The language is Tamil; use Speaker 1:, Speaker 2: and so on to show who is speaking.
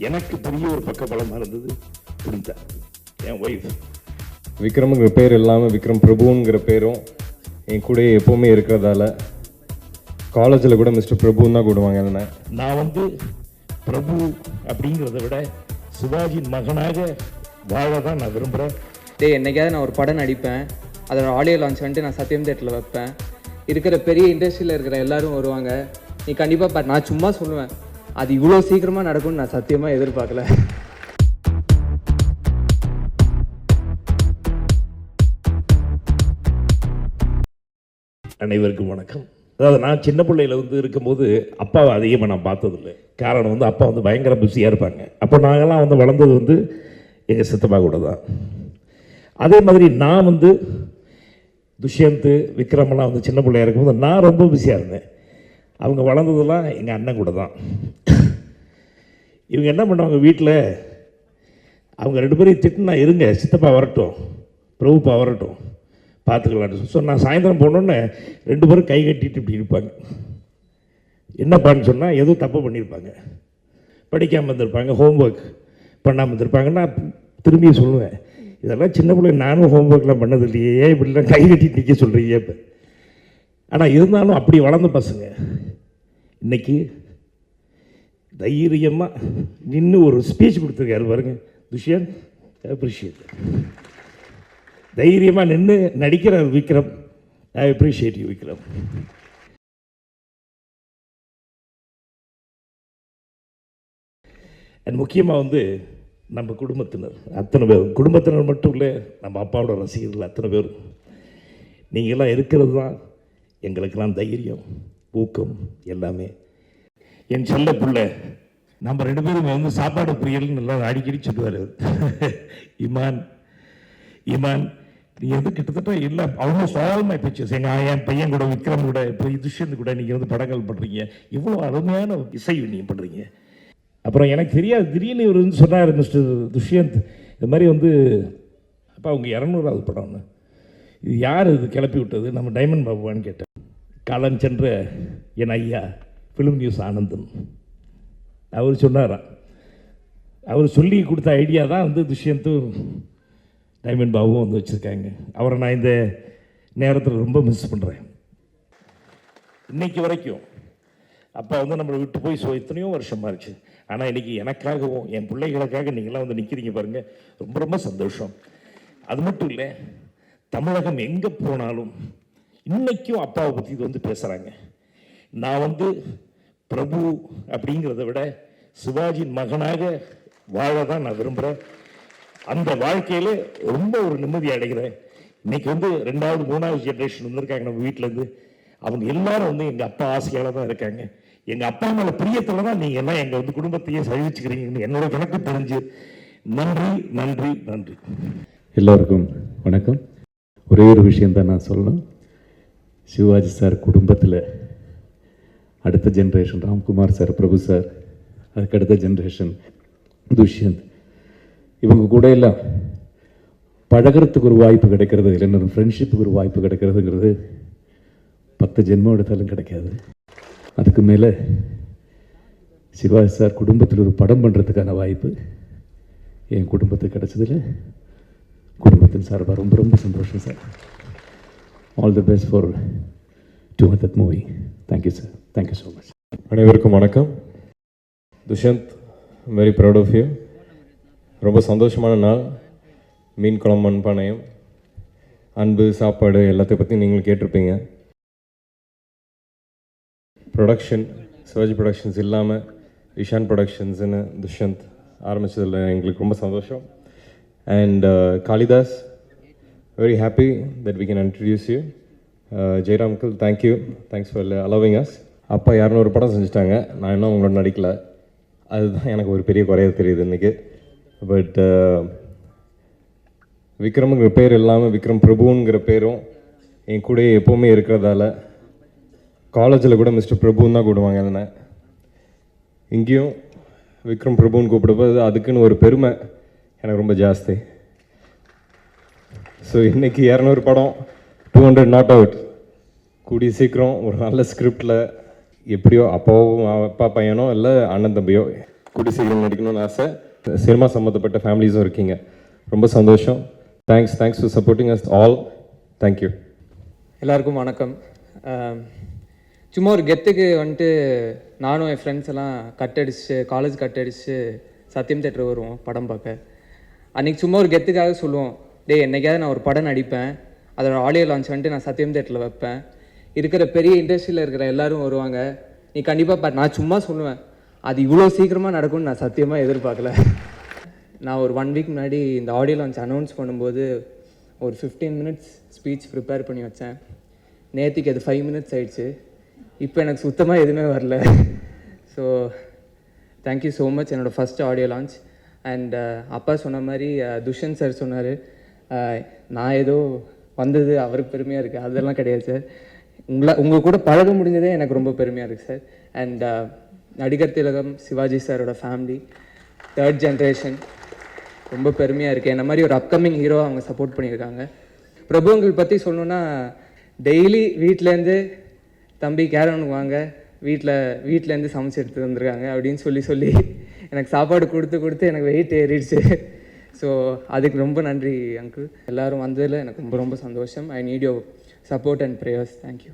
Speaker 1: எனக்கு பெரிய ஒரு பக்கபலமாக இருந்தது புரிந்தா என் ஒய்ஃப்.
Speaker 2: விக்ரமுங்கிற பேர் இல்லாமல் விக்ரம் பிரபுங்கிற பேரும் என் கூட எப்போவுமே இருக்கிறதால காலேஜில் கூட மிஸ்டர் பிரபுன்னு தான் கூடுவாங்க. என்ன
Speaker 1: நான் வந்து பிரபு அப்படிங்கிறத விட சிவாஜியின் மகனாக வாழ தான் நான் விரும்புகிறேன்.
Speaker 3: என்னைக்காவது நான் ஒரு படம் நடிப்பேன், அதோட ஆடியோ லான்ச் வந்துட்டு நான் சத்யம் தேட்டரில் வைப்பேன். இருக்கிற பெரிய இண்டஸ்ட்ரியில் இருக்கிற எல்லாரும் வருவாங்க. நீ கண்டிப்பாக நான் சும்மா சொல்லுவேன், அது இவ்வளோ சீக்கிரமாக நடக்கும்னு நான் சத்தியமாக எதிர்பார்க்கல.
Speaker 1: அனைவருக்கும் வணக்கம். அதாவது நான் சின்ன பிள்ளையில் வந்து இருக்கும்போது அப்பாவை அதிகமாக நான் பார்த்ததில்லை. காரணம் வந்து அப்பா வந்து பயங்கர பிஸியாக இருப்பாங்க. அப்போ நாங்கள்லாம் வந்து வளர்ந்தது வந்து எங்கள் சித்தப்பா கூட தான். அதே மாதிரி நான் வந்து துஷ்யந்த் விக்ரமெல்லாம் வந்து சின்ன பிள்ளையாக இருக்கும்போது நான் ரொம்ப பிஸியாக இருந்தேன். அவங்க வளர்ந்ததெல்லாம் எங்கள் அண்ணன் கூட தான். இவங்க என்ன பண்ணுவாங்க, வீட்டில் அவங்க 2 பேரையும் திட்டுனா, இருங்க சித்தப்பா வரட்டும், பிரபுப்பா வரட்டும், பார்த்துக்கலான்னு. ஸோ நான் சாயந்தரம் போனோன்னே 2 பேரும் கை கட்டிட்டு இப்படி இருப்பாங்க. என்னப்பான்னு சொன்னால் ஏதோ தப்பு பண்ணியிருப்பாங்க, படிக்காமல் இருந்திருப்பாங்க, ஹோம்ஒர்க் பண்ணாமல் இருந்திருப்பாங்க. நான் திரும்பி சொல்லுவேன், இதெல்லாம் சின்ன பிள்ளை, நானும் ஹோம்ஒர்க்லாம் பண்ணது இல்லையே, ஏன் இப்படிலாம் கை கட்டிட்டு நிற்க சொல்கிறீங்க இப்போ. ஆனால் இருந்தாலும் அப்படி வளர்ந்த பசங்க இன்றைக்கி தைரியமாக நின்று ஒரு ஸ்பீச் கொடுத்துருக்காரு பாருங்க துஷ்யந்த். அப்ரிஷியேட். தைரியமாக நின்று நடிக்கிற Vikram. I appreciate you Vikram. And முக்கியமாக வந்து நம்ம குடும்பத்தினர் அத்தனை பேர், குடும்பத்தினர் மட்டும் இல்லை, நம்ம அப்பாவோட ரசிகர்கள் அத்தனை பேர், நீங்கள்லாம் இருக்கிறது தான் எங்களுக்கெல்லாம் தைரியம், ஊக்கம் எல்லாமே. என் செல்ல பிள்ளை, நம்ம 2 பேரும் வந்து சாப்பாடு பிரியல்னு எல்லாம் அடிக்கடி சொல்லுவார். இமான் இமான் நீ வந்து கிட்டத்தட்ட இல்லை ஆல்மோஸ்ட் ஆல் மை பிக்சர்ஸ் என் பையன் கூட விக்ரம் கூட இப்போ துஷ்யந்த் கூட நீங்கள் வந்து படங்கள் பண்ணுறீங்க, இவ்வளோ அருமையான இசை நீங்கள் பண்ணுறீங்க. அப்புறம் எனக்கு தெரியாது, திடீர்னு இவர் வந்து சொன்னார், மிஸ்டர் துஷ்யந்த் இது மாதிரி வந்து அப்போ அவங்க 200வது படம்னு, இது யார் இது கிளப்பி விட்டது, நம்ம டைமண்ட் பாபுவான்னு கேட்டேன். காலம் சென்ற என் ஐயா ஃபிலிம் நியூஸ் ஆனந்தன் அவர் சொன்னாராம். அவர் சொல்லி கொடுத்த ஐடியா தான் வந்து துஷ்யந்தும் டைமண்ட் பாபுவும் வந்து வச்சுருக்காங்க. அவரை நான் இந்த நேரத்தில் ரொம்ப மிஸ் பண்ணுறேன். இன்னைக்கு வரைக்கும் அப்போ வந்து நம்மளை விட்டு போய் எத்தனையோ வருஷமாக இருந்துச்சு. ஆனால் இன்றைக்கி எனக்காகவும் என் பிள்ளைகளுக்காக நீங்களாம் வந்து நிற்கிறீங்க பாருங்கள், ரொம்ப ரொம்ப சந்தோஷம். அது மட்டும் இல்லை, தமிழகம் எங்கே போனாலும் இன்றைக்கும் அப்பாவை பற்றி இது வந்து பேசுகிறாங்க. நான் வந்து பிரபு அப்படிங்கிறத விட சிவாஜியின் மகனாக வாழ தான் நான் விரும்புகிறேன். அந்த வாழ்க்கையில் ரொம்ப ஒரு நிம்மதி அடைகிறேன். இன்றைக்கி வந்து 2வது 3வது ஜென்ரேஷன் வந்திருக்காங்க நம்ம வீட்டிலேருந்து. அவங்க எல்லாரும் வந்து எங்கள் அப்பா ஆசையால் தான் இருக்காங்க. எங்கள் அப்பா மேலே பிரியத்தில் தான் நீங்கள் எல்லாம் எங்கள் வந்து குடும்பத்தையே சகிச்சுக்கிறீங்கன்னு என்னோட கணக்கு தெரிஞ்சு நன்றி நன்றி நன்றி.
Speaker 4: எல்லோருக்கும் வணக்கம். ஒரே ஒரு விஷயந்தான் நான் சொல்லணும். சிவாஜி சார் குடும்பத்தில் அடுத்த ஜென்ரேஷன் ராம்குமார் சார், பிரபு சார், அதுக்கு அடுத்த ஜென்ரேஷன் துஷ்யந்த், இவங்க கூட எல்லாம் பழகிறதுக்கு ஒரு வாய்ப்பு கிடைக்கிறது, இல்லைன்னா ஃப்ரெண்ட்ஷிப்புக்கு ஒரு வாய்ப்பு கிடைக்கிறதுங்கிறது 10 ஜென்மம் எடுத்தாலும் கிடைக்காது. அதுக்கு மேலே சிவாஜி சார் குடும்பத்தில் ஒரு படம் பண்ணுறதுக்கான வாய்ப்பு என் குடும்பத்துக்கு கிடைச்சதில் குடும்பத்தின் சார்பாக ரொம்ப ரொம்ப சந்தோஷம் sir. All the best for 200th movie. Thank you sir, thank you so much.
Speaker 2: அனைவருக்கும் வணக்கம். Dushyant, very proud of you. ரொம்ப சந்தோஷமான நாள். மீன் குழம்பு, மண்பானையம், அன்பு, சாப்பாடு எல்லாத்தையும் பற்றி நீங்களும் கேட்டிருப்பீங்க. ப்ரொடக்ஷன் சிவாஜி ப்ரொடக்ஷன்ஸ் இல்லாமல் இஷான் ப்ரொடக்ஷன்ஸ்னு துஷ்யந்த் ஆரம்பித்ததில் எங்களுக்கு ரொம்ப சந்தோஷம். And Kalidas, very happy that we can introduce you. Jayaram uncle, thank you, thanks for allowing us. அப்பா 200 படம் செஞ்சுட்டாங்க, நான் இன்னும் அவங்களோட நடிக்கலை. அதுதான் எனக்கு ஒரு பெரிய குறையாக தெரியுது இன்றைக்கி. பட் விக்ரமுங்கிற பேர் இல்லாமல் விக்ரம் பிரபுங்கிற பேரும் என் கூட எப்போவுமே இருக்கிறதால காலேஜில் கூட மிஸ்டர் பிரபுன்னு தான் கூடுவாங்க. என்ன இங்கேயும் விக்ரம் பிரபுன்னு கூப்பிடும்போது அதுக்குன்னு ஒரு பெருமை எனக்கு ரொம்ப ஜாஸ்தி. ஸோ இன்றைக்கி 200 படம், 200 நாட் அவுட். கூடிய சீக்கிரம் ஒரு நல்ல ஸ்கிரிப்டில் எப்படியோ அப்பாவும் அப்பா பையனோ இல்லை அண்ணன் தம்பியோ கூடி சீக்கிரம் நடிக்கணும்னு ஆசை. சினிமா சம்மந்தப்பட்ட ஃபேமிலிஸும் இருக்கீங்க, ரொம்ப சந்தோஷம். Thanks for supporting us all. Thank you.
Speaker 3: எல்லாருக்கும் வணக்கம். சும்மா ஒரு கெத்துக்கு வந்துட்டு நானும் என் ஃப்ரெண்ட்ஸ் எல்லாம் காலேஜ் கட் அடிச்சு சத்யம் தேட்டர் வருவோம் படம் பார்க்க. அன்றைக்கி சும்மா ஒரு கெத்துக்காக சொல்லுவோம், டேய் என்னைக்காவது நான் ஒரு படம் நடிப்பேன், அதோட ஆடியோ லான்ச் வந்துட்டு நான் சத்யம் தேட்டரில் வைப்பேன், இருக்கிற பெரிய இண்டஸ்ட்ரியில் இருக்கிற எல்லாரும் வருவாங்க, நீ கண்டிப்பாக நான் சும்மா சொல்லுவேன், அது இவ்வளோ சீக்கிரமாக நடக்கும்னு நான் சத்தியமாக எதிர்பார்க்கல. நான் ஒரு 1 வீக் முன்னாடி இந்த ஆடியோ லான்ச் அனௌன்ஸ் பண்ணும்போது ஒரு 15 மினிட்ஸ் ஸ்பீச் ப்ரிப்பேர் பண்ணி வச்சேன். நேற்றுக்கு அது 5 மினிட்ஸ் ஆயிடுச்சு. இப்போ எனக்கு சுத்தமாக எதுவுமே வரல. So thank you so much. என்னோடய ஃபஸ்ட் ஆடியோ லான்ச். அண்ட் அப்பா சொன்ன மாதிரி துஷ்யந்த் சார் சொன்னார், நான் ஏதோ வந்தது அவருக்கு பெருமையாக இருக்குது, அதெல்லாம் கிடையாது சார். உங்கள் கூட பழக முடிஞ்சதே எனக்கு ரொம்ப பெருமையாக இருக்குது சார். அண்ட் நடிகர் திலகம் சிவாஜி சாரோட ஃபேமிலி 3rd ஜென்ரேஷன், ரொம்ப பெருமையாக இருக்குது. என்ன மாதிரி ஒரு அப்கமிங் ஹீரோ அவங்க சப்போர்ட் பண்ணியிருக்காங்க. பிரபுங்கள் பற்றி சொல்லணுன்னா, டெய்லி வீட்டிலேருந்து தம்பி கேரவனுக்கு வாங்க, வீட்டிலேருந்து சமைச்சு எடுத்து வந்திருக்காங்க அப்படின்னு சொல்லி எனக்கு சாப்பாடு கொடுத்து எனக்கு வெயிட் ஏறிடுச்சு. ஸோ அதுக்கு ரொம்ப நன்றி அங்கிள். எல்லோரும் வந்ததில் எனக்கு ரொம்ப சந்தோஷம். I need your support and prayers. Thank you.